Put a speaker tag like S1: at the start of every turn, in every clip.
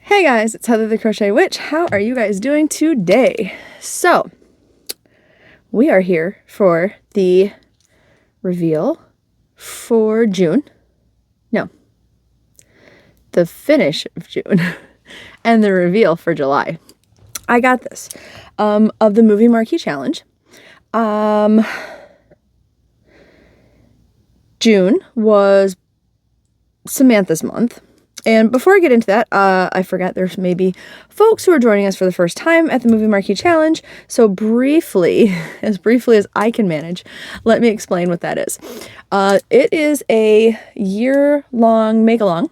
S1: Hey guys, it's Heather the Crochet Witch. How are you guys doing today? So, we are here for the reveal for June. No, the finish of June and the reveal for July. I got this of the movie Marquee challenge. June was Samantha's month. And before I get into that, I forgot there's maybe folks who are joining us for the first time at the Movie Marquee Challenge. So briefly as I can manage, let me explain what that is. It is a year-long make-along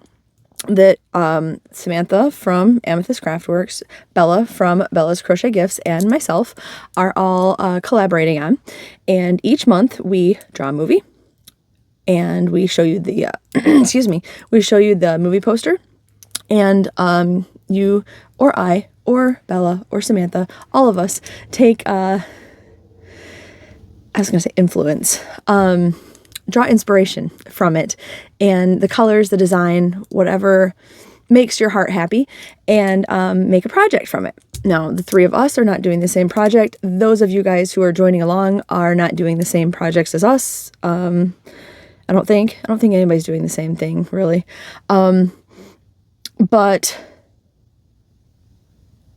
S1: that Samantha from Amethyst Craftworks, Bella from Bella's Crochet Gifts, and myself are all collaborating on. And each month we draw a movie. And we show you the, we show you the movie poster, and you or I or Bella or Samantha, all of us take, influence, draw inspiration from it, and the colors, the design, whatever makes your heart happy, and make a project from it. Now, the three of us are not doing the same project. Those of you guys who are joining along are not doing the same projects as us. I don't think anybody's doing the same thing, really. But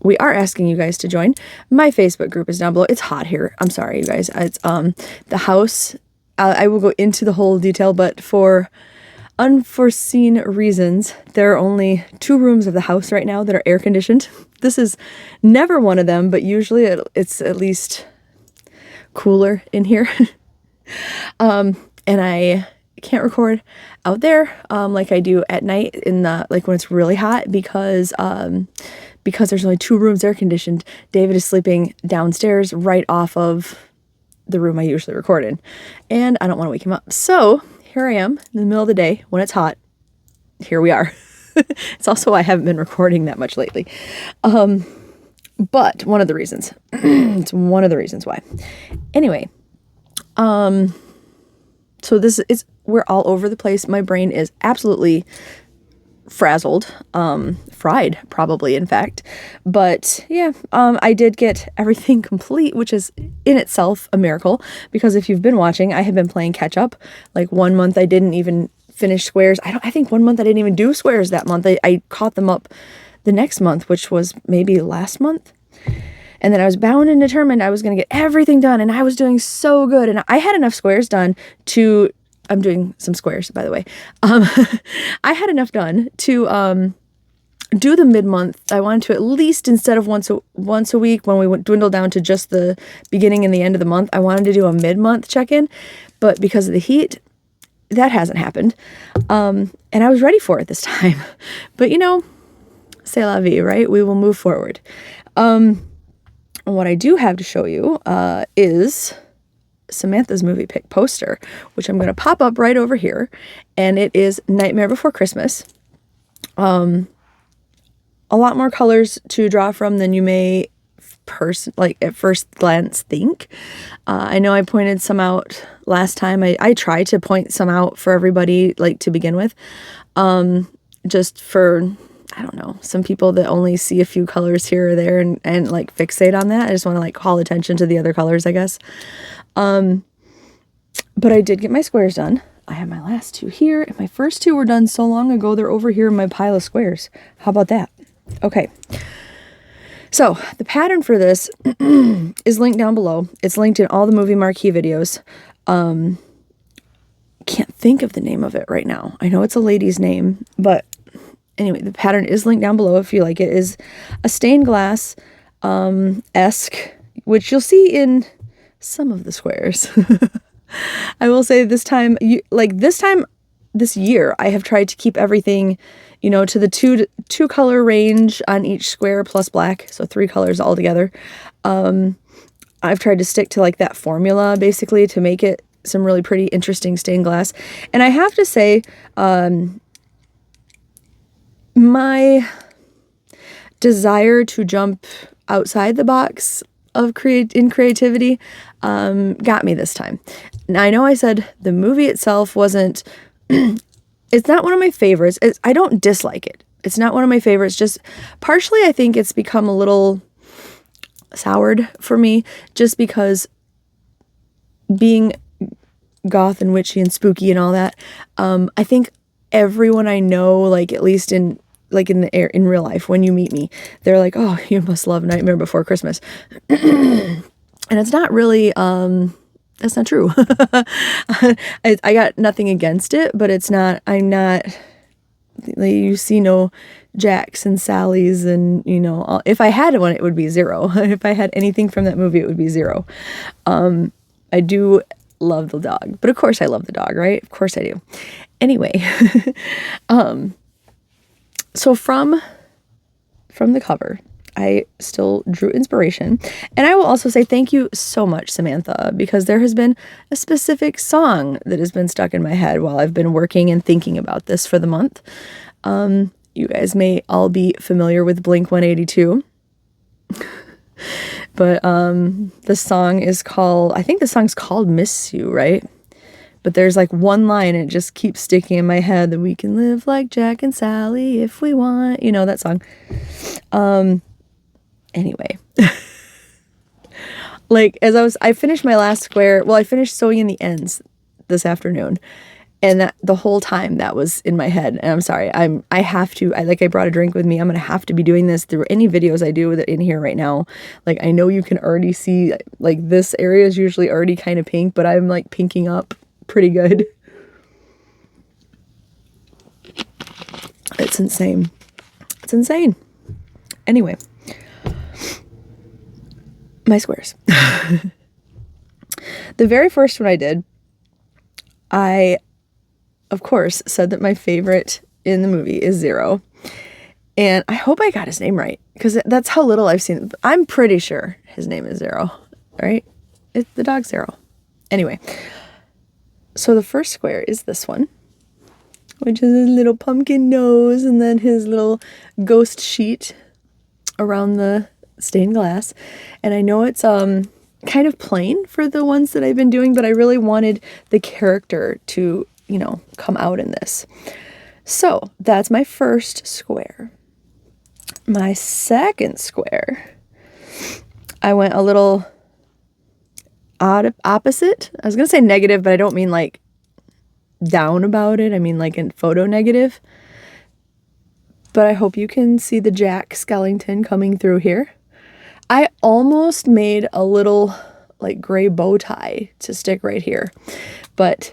S1: we are asking you guys to join. My Facebook group is down below. It's hot here. I'm sorry, you guys. It's the house. I will go into the whole detail, but for unforeseen reasons, there are only 2 rooms of the house right now that are air conditioned. This is never one of them, but usually it's at least cooler in here. And I can't record out there like I do at night in the when it's really hot because there's only 2 rooms air conditioned. David is sleeping downstairs right off of the room I usually record in, and I don't want to wake him up. So here I am in the middle of the day when it's hot. Here we are. It's also why I haven't been recording that much lately. But one of the reasons. It's one of the reasons why. Anyway, so we're all over the place. My brain is absolutely frazzled, fried probably, in fact. But yeah, I did get everything complete, which is in itself a miracle, because if you've been watching, I have been playing catch up. Like 1 month I didn't even finish squares. I think 1 month I didn't even do squares that month. I caught them up the next month, which was maybe last month. And then I was bound and determined I was going to get everything done, and I was doing so good. And I had enough squares done to, I'm doing some squares, by the way. I had enough done to do the mid-month. I wanted to at least, instead of once a week when we dwindled down to just the beginning and the end of the month, I wanted to do a mid-month check-in. But because of the heat, that hasn't happened. And I was ready for it this time. But c'est la vie, right? We will move forward. What I do have to show you is Samantha's movie pick poster, which I'm going to pop up right over here. And it is Nightmare Before Christmas. A lot more colors to draw from than you may at first glance think. I know I pointed some out last time. I tried to point some out for everybody to begin with. Just for, I don't know, some people that only see a few colors here or there and fixate on that. I just want to call attention to the other colors, I guess. But I did get my squares done. I have my last 2 here, and my first 2 were done so long ago, they're over here in my pile of squares. How about that? Okay. So the pattern for this is linked down below. It's linked in all the Movie Marquee videos. Can't think of the name of it right now. I know it's a lady's name, but anyway, the pattern is linked down below if you like it. It is a stained glass esque, which you'll see in some of the squares. I will say this year, I have tried to keep everything, to the two color range on each square plus black. So 3 colors all together. I've tried to stick to that formula basically to make it some really pretty interesting stained glass. And I have to say, my desire to jump outside the box of creativity got me this time. Now, I know I said the movie itself wasn't, it's not one of my favorites. I don't dislike it. It's not one of my favorites. Just partially, I think it's become a little soured for me just because being goth and witchy and spooky and all that. I think everyone I know, like at least in real life, when you meet me, they're like, "Oh, you must love Nightmare Before Christmas," and it's not really. That's not true. I got nothing against it, but it's not. I'm not. Like, you see no Jacks and Sallys, and if I had one, it would be 0. If I had anything from that movie, it would be 0. I do love the dog, but of course I love the dog, right? Of course I do. Anyway, so from the cover, I still drew inspiration. And I will also say thank you so much, Samantha, because there has been a specific song that has been stuck in my head while I've been working and thinking about this for the month. You guys may all be familiar with Blink-182. But the song is called, I think the song's called Miss You, right? But there's like one line, and it just keeps sticking in my head, that we can live like Jack and Sally if we want, that song. Anyway, like I finished my last square. Well, I finished sewing in the ends this afternoon, and that the whole time that was in my head. And I'm sorry, I brought a drink with me. I'm going to have to be doing this through any videos I do with it in here right now. Like, I know you can already see, like, this area is usually already kind of pink, but I'm like pinking up pretty good. It's insane. It's insane. Anyway. My squares. The very first one I did, I, of course, said that my favorite in the movie is Zero. And I hope I got his name right, because that's how little I've seen. I'm pretty sure his name is Zero, right? It's the dog Zero. Anyway, so the first square is this one, which is his little pumpkin nose and then his little ghost sheet around the stained glass. And I know it's kind of plain for the ones that I've been doing, but I really wanted the character to, come out in this. So that's my first square. My second square, I went a little opposite. I was going to say negative, but I don't mean like down about it. I mean like in photo negative. But I hope you can see the Jack Skellington coming through here. I almost made a little like gray bow tie to stick right here, but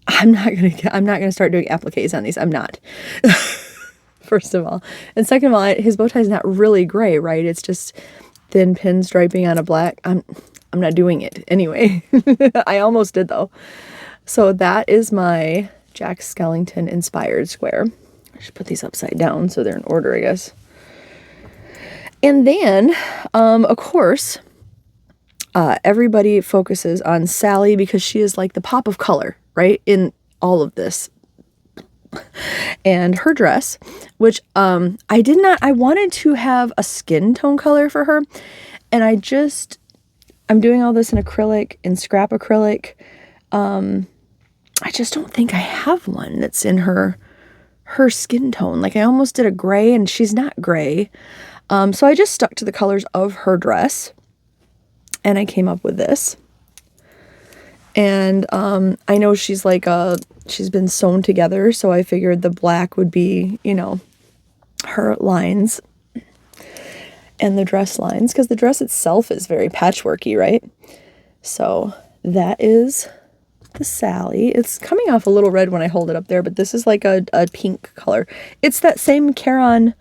S1: I'm not gonna start doing appliques on these. I'm not. First of all, and second of all, his bow tie is not really gray, right? It's just thin pinstriping on a black. I'm not doing it anyway. I almost did though. So that is my Jack Skellington inspired square. I should put these upside down so they're in order, I guess. And then, of course, everybody focuses on Sally because she is like the pop of color, right, in all of this. And her dress, which I wanted to have a skin tone color for her. And I'm doing all this in acrylic, in scrap acrylic. I just don't think I have one that's in her skin tone. Like, I almost did a gray, and she's not gray. So I just stuck to the colors of her dress, and I came up with this. And I know she's been sewn together, so I figured the black would be, her lines and the dress lines, because the dress itself is very patchworky, right? So that is the Sally. It's coming off a little red when I hold it up there, but this is like a pink color. It's that same Caron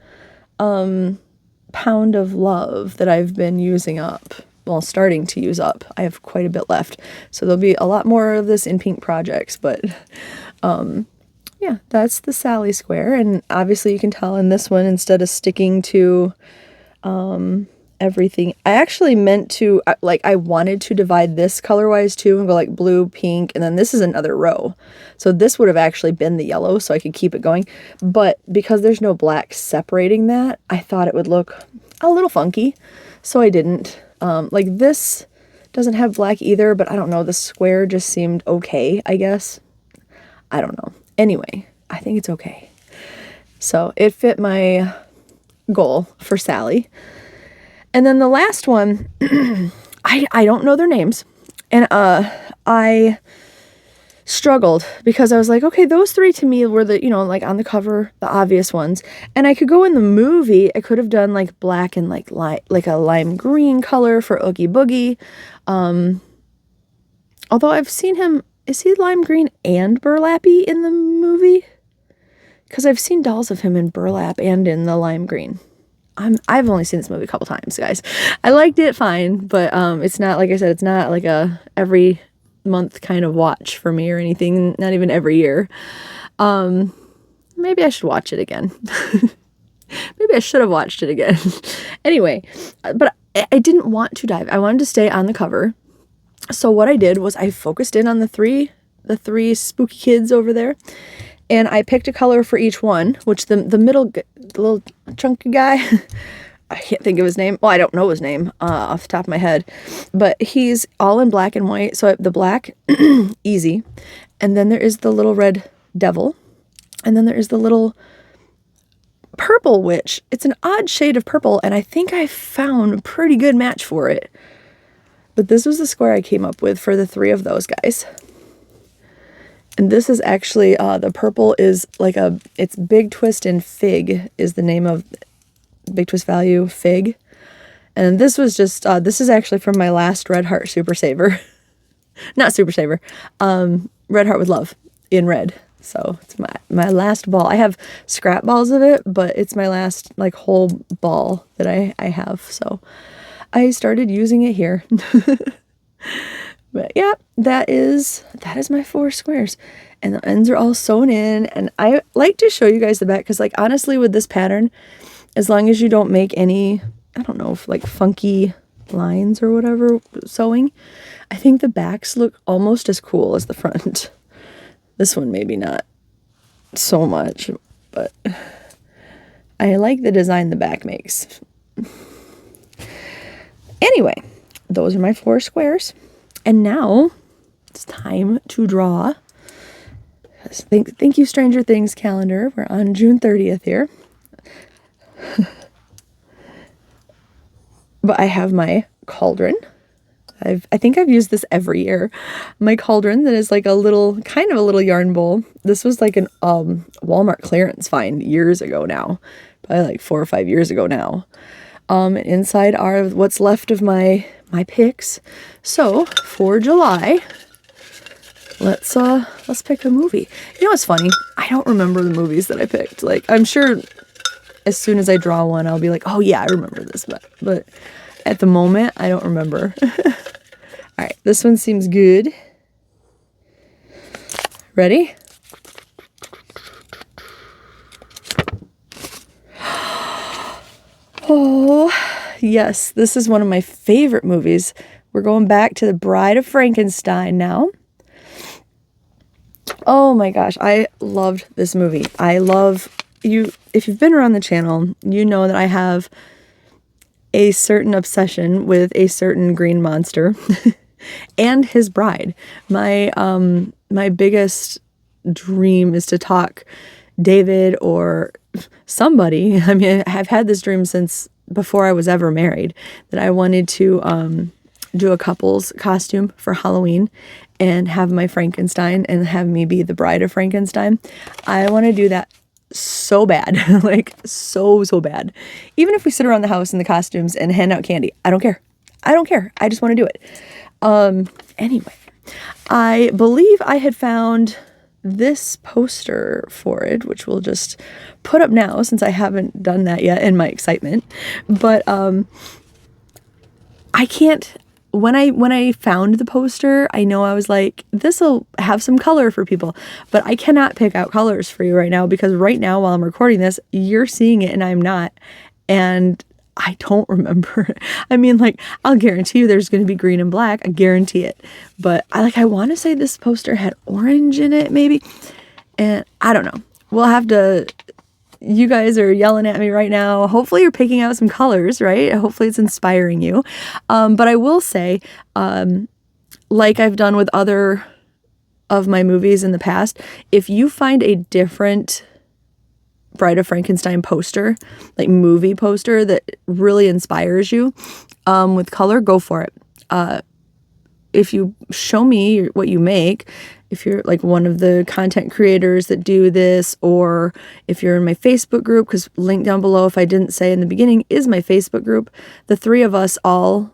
S1: Pound of Love that I've been using up. Well, starting to use up. I have quite a bit left. So there'll be a lot more of this in pink projects, but yeah, that's the Sally square. And obviously you can tell in this one, instead of sticking to everything, I actually meant to, I wanted to divide this color-wise too and go like blue, pink, and then this is another row. So this would have actually been the yellow, so I could keep it going. But because there's no black separating that, I thought it would look a little funky, so I didn't. Like this doesn't have black either, but I don't know, the square just seemed okay, I guess. I don't know. Anyway, I think it's okay. So it fit my goal for Sally. And then the last one, I don't know their names. And I struggled because I was like, okay, those three to me were the, like on the cover, the obvious ones. And I could go in the movie, I could have done like black and like a lime green color for Oogie Boogie. Although I've seen him, is he lime green and burlappy in the movie? Because I've seen dolls of him in burlap and in the lime green. I've only seen this movie a couple times, guys. I liked it fine, but it's not, like I said, it's not like a every month kind of watch for me or anything, not even every year. Maybe I should watch it again. Maybe I should have watched it again. Anyway, but I didn't want to dive. I wanted to stay on the cover. So what I did was I focused in on the three spooky kids over there. And I picked a color for each one, which the middle, the little chunky guy, I can't think of his name. Well, I don't know his name off the top of my head. But he's all in black and white. So the black, easy. And then there is the little red devil. And then there is the little purple witch. It's an odd shade of purple. And I think I found a pretty good match for it. But this was the square I came up with for the three of those guys. And this is actually, the purple is like it's Big Twist and Fig is the name of Big Twist Value, Fig. And this was just, this is actually from my last Red Heart Super Saver. Not Super Saver, Red Heart with Love in red. So it's my last ball. I have scrap balls of it, but it's my last like whole ball that I have. So I started using it here. But yeah, that is my 4 squares. And the ends are all sewn in. And I like to show you guys the back because, like, honestly, with this pattern, as long as you don't make any, I don't know, like funky lines or whatever sewing, I think the backs look almost as cool as the front. This one maybe not so much, but I like the design the back makes. Anyway, those are my 4 squares. And now it's time to draw. Thank you, Stranger Things calendar. We're on June 30th here. But I have my cauldron. I think I've used this every year. My cauldron that is like kind of a little yarn bowl. This was like an Walmart clearance find years ago now. Probably like 4 or 5 years ago now. Inside are what's left of my picks. So for July, let's pick a movie. You know what's funny? I don't remember the movies that I picked. Like, I'm sure as soon as I draw one, I'll be like, oh yeah, I remember this, but at the moment, I don't remember. All right, this one seems good. Ready? Oh, yes, this is one of my favorite movies. We're going back to The Bride of Frankenstein now. Oh my gosh, I loved this movie. I love you. If you've been around the channel, you know that I have a certain obsession with a certain green monster and his bride. My biggest dream is to talk David or somebody. I mean, I've had this dream since before I was ever married, that I wanted to do a couple's costume for Halloween and have my Frankenstein and have me be the bride of Frankenstein. I want to do that so bad, like so bad. Even if we sit around the house in the costumes and hand out candy, I don't care. I just want to do it. Anyway, I believe I had found this poster for it, which we'll just put up now since I haven't done that yet in my excitement. But I can't. When I found the poster, I know I was like, this will have some color for people, but I cannot pick out colors for you right now because right now while I'm recording this, you're seeing it and I'm not. And I don't remember. I mean, like, I'll guarantee you there's going to be green and black. I guarantee it. But I want to say this poster had orange in it maybe. And I don't know. We'll have to, you guys are yelling at me right now. Hopefully you're picking out some colors, right? Hopefully it's inspiring you. But I will say, like I've done with other of my movies in the past, if you find a different Bride of Frankenstein poster, like movie poster that really inspires you with color, go for it. If you show me what you make, if you're like one of the content creators that do this, or if you're in my Facebook group, because link down below, if I didn't say in the beginning, is my Facebook group. The three of us all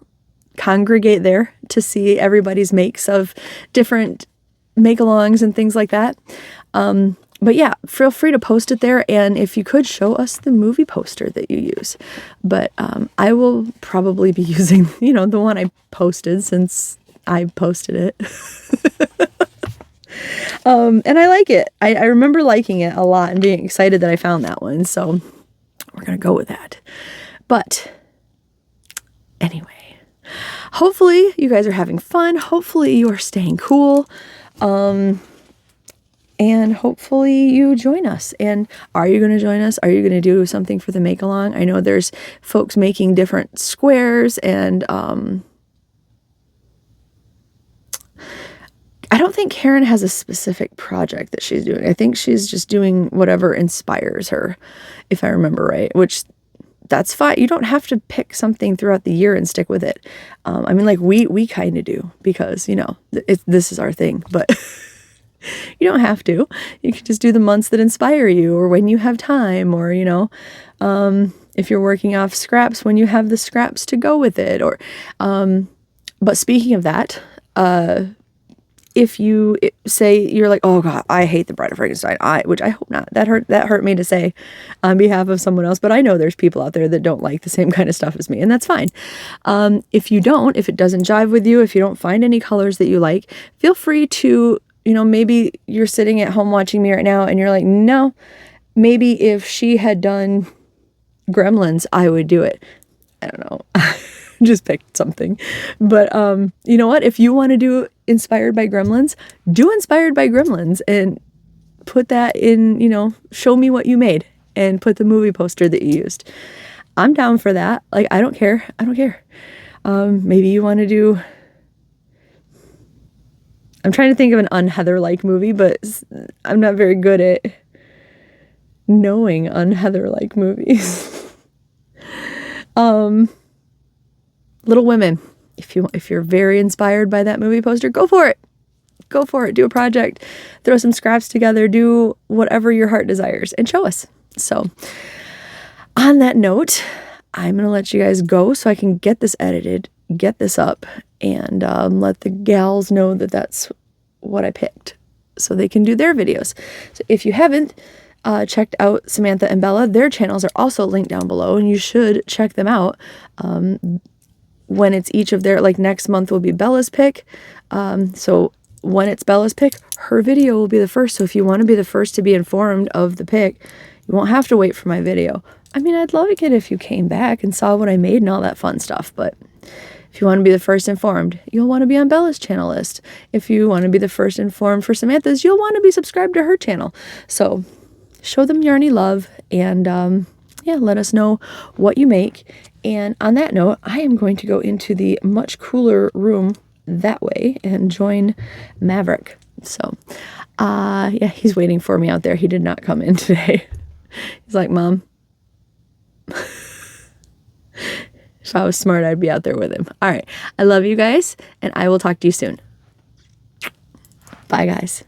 S1: congregate there to see everybody's makes of different make-alongs and things like that. But yeah, feel free to post it there, and if you could, show us the movie poster that you use. But I will probably be using, the one I posted, since I posted it. And I like it. I remember liking it a lot and being excited that I found that one. So we're going to go with that. But anyway, hopefully you guys are having fun. Hopefully you are staying cool. And hopefully you join us. And are you going to join us? Are you going to do something for the make-along? I know there's folks making different squares, and I don't think Karen has a specific project that she's doing. I think she's just doing whatever inspires her, if I remember right, which that's fine. You don't have to pick something throughout the year and stick with it. I mean, like we kind of do, because, this is our thing, but you don't have to. You can just do the months that inspire you, or when you have time, or, if you're working off scraps, when you have the scraps to go with it, or, but speaking of that, if you say you're like, oh God, I hate the Bride of Frankenstein, which I hope not. That hurt me to say on behalf of someone else, but I know there's people out there that don't like the same kind of stuff as me, and that's fine. If it doesn't jive with you, if you don't find any colors that you like, feel free to, maybe you're sitting at home watching me right now and you're like, no, maybe if she had done Gremlins, I would do it. I don't know. Just picked something. But you know what? If you want to do Inspired by Gremlins, do Inspired by Gremlins and put that in, show me what you made and put the movie poster that you used. I'm down for that. Like, I don't care. Maybe you want to do... I'm trying to think of an unheather-like movie, but I'm not very good at knowing unheather-like movies. Little Women. If you're very inspired by that movie poster, go for it. Go for it. Do a project. Throw some scraps together. Do whatever your heart desires and show us. So on that note, I'm going to let you guys go so I can get this edited, get this up, and let the gals know that that's what I picked so they can do their videos. So if you haven't checked out Samantha and Bella, their channels are also linked down below, and you should check them out. When it's each of their, like next month will be Bella's pick. So when it's Bella's pick, her video will be the first. So if you want to be the first to be informed of the pick, you won't have to wait for my video. I mean, I'd love it if you came back and saw what I made and all that fun stuff, but if you want to be the first informed, you'll want to be on Bella's channel list. If you want to be the first informed for Samantha's, you'll want to be subscribed to her channel. So show them Yarny love, and let us know what you make. And on that note, I am going to go into the much cooler room that way and join Maverick. So, he's waiting for me out there. He did not come in today. He's like, Mom, if I was smart, I'd be out there with him. All right. I love you guys, and I will talk to you soon. Bye, guys.